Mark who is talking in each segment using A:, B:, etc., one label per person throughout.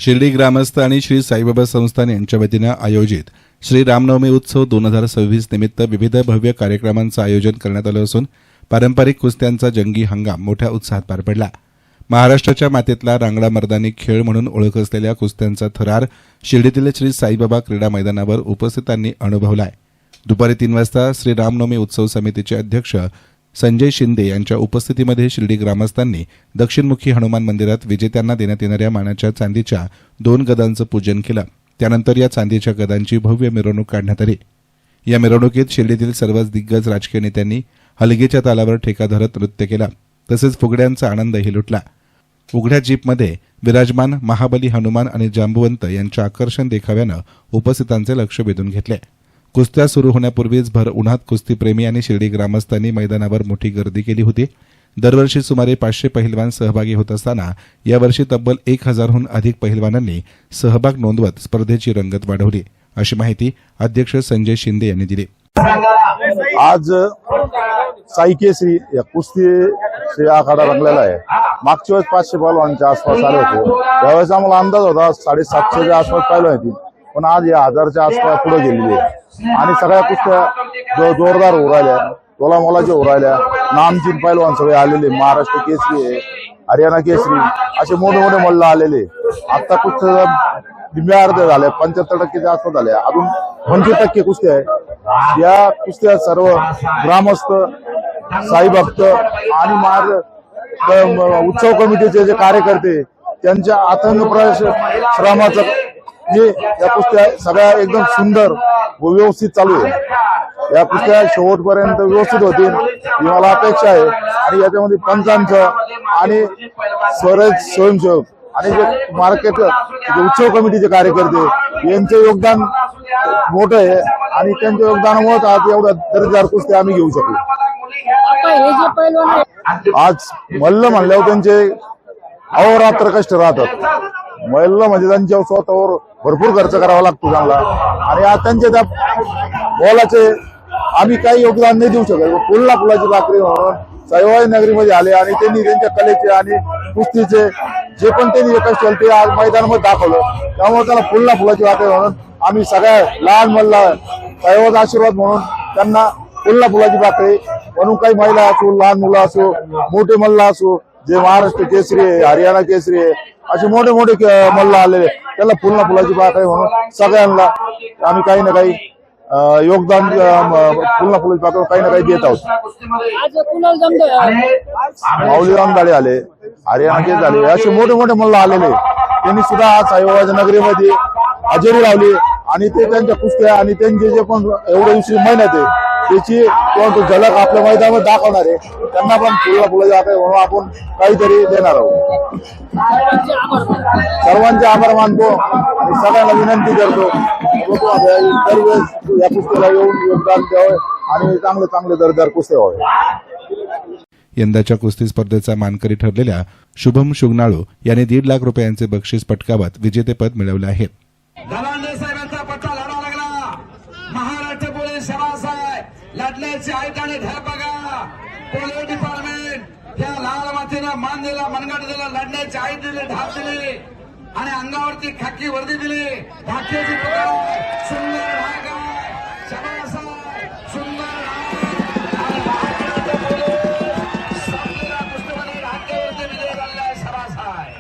A: शिर्डी ग्रामस्थ आणि श्री साईबाबा संस्थान यांच्या वतीनं आयोजित श्री रामनवमी उत्सव 2026 निमित्त विविध भव्य कार्यक्रमांचं आयोजन करण्यात आलं असून पारंपरिक कुस्त्यांचा जंगी हंगाम मोठ्या उत्साहात पार पडला। महाराष्ट्राच्या मातीतला रांगडा मर्दानी खेळ म्हणून ओळख असलेल्या कुस्त्यांचा थरार शिर्डीतील श्री साईबाबा क्रीडा मैदानावर उपस्थितांनी अनुभवलाय। दुपारी 3 वाजता श्री रामनवमी उत्सव समितीचे अध्यक्ष संजय शिंदे यांच्या उपस्थितीमध्ये शिर्डी ग्रामस्थांनी दक्षिणमुखी हनुमान मंदिरात विजेत्यांना देण्यात येणाऱ्या मानाच्या चांदीच्या 2 गदांचं पूजन केलं। त्यानंतर या चांदीच्या गदांची भव्य मिरवणूक काढण्यात आली। या मिरवणुकीत शिर्डीतील सर्वच दिग्गज राजकीय नेत्यांनी हलगीच्या तालावर ठेका धरत नृत्य केलं, तसेच फुगड्यांचा आनंदही लुटला। उघड्या जीपमध्ये विराजमान महाबली हनुमान आणि जांबुवंत यांच्या आकर्षण देखाव्यानं उपस्थितांचे लक्ष वेधून घेतले। कुस्त्या सुरू होण्यापूर्वीच भर उन्हात कुस्तीप्रेमी आणि शिर्डी ग्रामस्थांनी मैदानावर मोठी गर्दी केली होती। दरवर्षी सुमारे 500 पहिलवान सहभागी होत असताना यावर्षी तब्बल 1000हून अधिक पहिलवानांनी सहभाग नोंदवत स्पर्धेची रंगत वाढवली, अशी माहिती अध्यक्ष संजय शिंदे यांनी दिली।
B: आज साई केसरी या कुस्ती आखाडा रंगलेला आहे। मागच्या वेळेस 500 पहिलवानांच्या आसपास आले होते, त्यावेळेस आम्हाला अंदाज होता 750च्या आसपास पहिलवान येतील, पण आज या 1000च्या आसपास पुढे गेलेली आहे आणि सगळ्या कुस्त्या जोरदार होऊ राहिल्या, तोलामोलाच्या होऊ राहिल्या। नामचीन पहिलवान सगळे आलेले, महाराष्ट्र केसरी आहे, हरियाणा केसरी असे मोठे मोठे मल्ल आलेले। आता कुस्त्या निम्म्या अर्ध्या झाल्या, 75% आसपास झाल्या, अजून 25% कुस्त्या आहे। या कुस्त्या सर्व ग्रामस्थ, साई भक्त आणि उत्सव कमिटीचे जे कार्यकर्ते त्यांच्या अथक श्रमाचं या कुस्त्या सगळ्या एकदम सुंदर व व्यवस्थित चालू आहे। या कुस्त्या शेवटपर्यंत व्यवस्थित होतील ही मला अपेक्षा आहे आणि याच्यामध्ये पंचांचं आणि स्वयंसेवक आणि जे मार्केट उत्सव कमिटीचे कार्यकर्ते यांचे योगदान मोठं आहे आणि त्यांच्या योगदानामुळे आज एवढ्या दर्जेदार कुस्त्या आम्ही घेऊ शकलो। आज मल्ल म्हणल्यावर त्यांचे अहोरात्र कष्ट राहतात। मल्ल म्हणजे त्यांच्या स्वतःवर भरपूर खर्च करावा लागतो चांगला आणि आज त्यांच्या त्या बॉलाचे आम्ही काही योगदान नाही देऊ शकत। फुलाची भाकरी म्हणून साईबाबा नगरीमध्ये आले आणि त्यांनी त्यांच्या कलेचे आणि कुस्तीचे जे पण त्यांनी कष्ट केले ते आज मैदानामध्ये दाखवलं, त्यामुळे त्याला फुलाची भाकरी म्हणून आम्ही सगळ्या लहान मल्ला साईबाबाचा आशीर्वाद म्हणून त्यांना फुलाची भाकरी म्हणून काही महिला असो, लहान मुलं असो, मोठे मल्ल असो, जे महाराष्ट्र केसरी आहे, हरियाणा केसरी आहे, असे मोठे मोठे मल्ल आलेले, त्याला फुलाची भाकरी म्हणून सगळ्यांना आम्ही काही ना काही योगदान फुलाची भाकरी काही ना काही देत आहोत। माऊली रामदाळे आले, हरियाणा केस झाले, असे मोठे मोठे मल्ल आलेले, त्यांनी सुद्धा आज साईबाबाच्या नगरीमध्ये हजेरी लावली आणि ते त्यांच्या कुस्त्या आणि त्यांचे जे पण एवढे दिवशी मेहनत आहे त्याची झलक आपल्या मैदानामध्ये दाखवणार आहे। त्यांना पण फुलाची भाकरी म्हणून आपण काहीतरी देणार आहोत। सर्वांचे आभार मानतो आणि सगळ्यांना विनंती करतो दरवेळेस या कुस्तीला येऊन योगदान द्यावे आणि चांगले चांगले दर्जेदार कुस्ते व्हावे।
A: यंदाच्या कुस्ती स्पर्धेचा मानकरी ठरलेल्या शुभम शुगनाळू यांनी 1.5 लाख रुपयांचे बक्षीस पटकावत विजेतेपद मिळवले आहे।
C: साहेबांचा पट्टा लढा लागला, महाराष्ट्र पोलीस शाबास आहे, लढण्याची आयताने ढळ बघा, पोलीस डिपार्टमेंट या लाल मातीनं मान दिला, मनगट दिला, लढण्याची आयत दिली, ढाप दिली आणि अंगावरती खाकी वर्दी दिली, धाक्याची सुंदर ढाक आहे, शाबास आहे, सुंदर आणि महाराष्ट्र पोलीस समजला पुस्तकाने धाक्यावरती विजय झाला, शाबास आहे।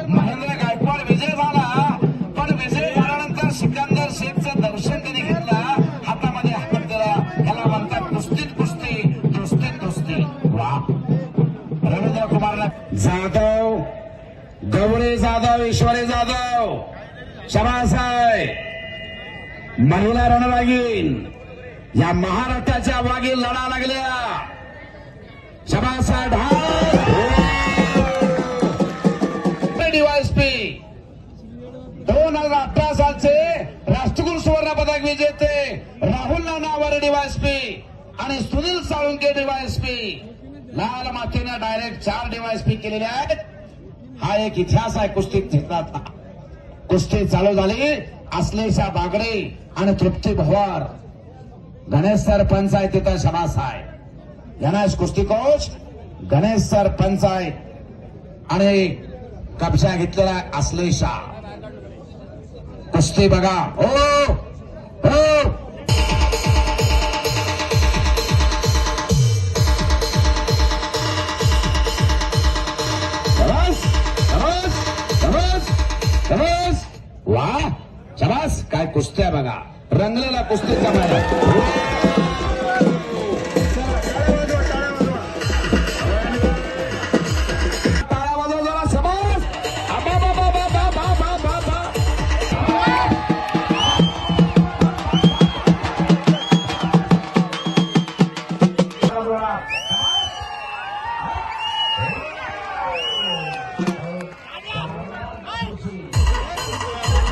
C: महेंद्र गायकवाड विजय झाला, पण विजय झाल्यानंतर सिकंदर शेखचं दर्शन त्यांनी घेतलं, हातामध्ये हात दिला, त्याला म्हणतात कुस्तीत कुस्ती, दोस्तीत दोस्ती। वा रवींद्र कुमार जाधव, गौरी जाधव, ईश्वरी जाधव, शाबास आहे। महिला रणरागीण या महाराष्ट्राच्या वागी लढा लागल्या, शाबास आहे। डीवायएसपी 2018 सालचे राष्ट्रकुल सुवर्ण पदक विजेते राहुल नानावर डीवायएसपी आणि सुनील साळुंके डीवायएसपी लाल मातीने डायरेक्ट 4 डीवायएसपी केलेले आहेत हा एक इतिहास आहे कुस्ती क्षेत्रातला. कुस्ती चालू झाली. असलेशा बागडे आणि तृप्ती भवार, गणेश सरपंच आहे तिथं शबास आहे. गणेश कुस्ती कोच गणेश सरपंच आहे आणि कब्जा घेतलेला आहे असलेशा. कुस्ती बघा. हो हो शबास वा शबास. काय कुस्त्या बघा. रंगलेला कुस्तीचा मैदान. टाळ्या वाजवा जरा. शबास. आबा बा बा बा बा बा बा बा बा.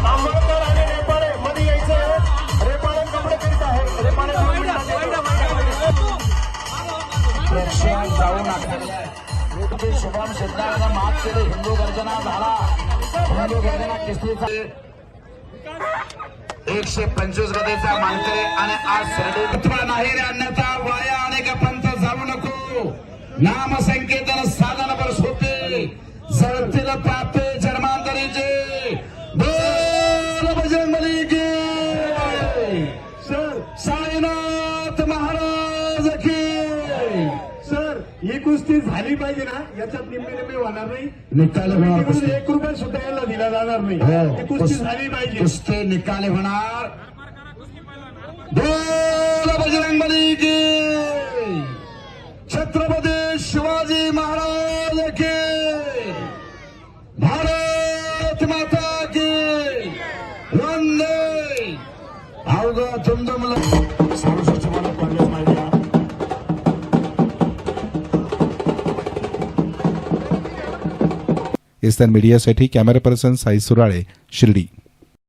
D: आंबेडकर आणि रेपाळे मध्ये यायचं. रेपाळे कपडे करीत आहे. रेपाळे
C: प्रेक्षक जाऊन आखडले. योगेश शुभम क्षेत्राला मात केली. हिंदू गर्जना झाला. हिंदू गर्जना केसरीचा 125 गदेचा मानकरी आणि आज सरडे नाही रे अन्यथा वाया अनेक पंथ जाऊ नको. नाम संकेतन साधनभर सोपे जळतील पापे जन्मांतरीचे. बोल बजरंगबली की
D: सर
C: साईनाथ महाराज की.
D: सर ही कुस्ती झाली पाहिजे ना. याच्यात निम्मे होणार नाही.
C: निकाल होणार
D: इकडून
C: कुस्ती.
D: 1 रुपया सुद्धा याला दिला जाणार नाही.
C: हो.
D: ही कुस्ती झाली पाहिजे.
C: कुस्ती निकाली होणार. बोल बजरंगबली की. छत्रपती शिवाजी महाराज की. भारत माता की. वंदे. अवघ तुमदुमला
D: सावरची मला काँग्रेस माहिती आहे.
A: Istan मीडियासाठी camera person Sai Surale, Shirdi.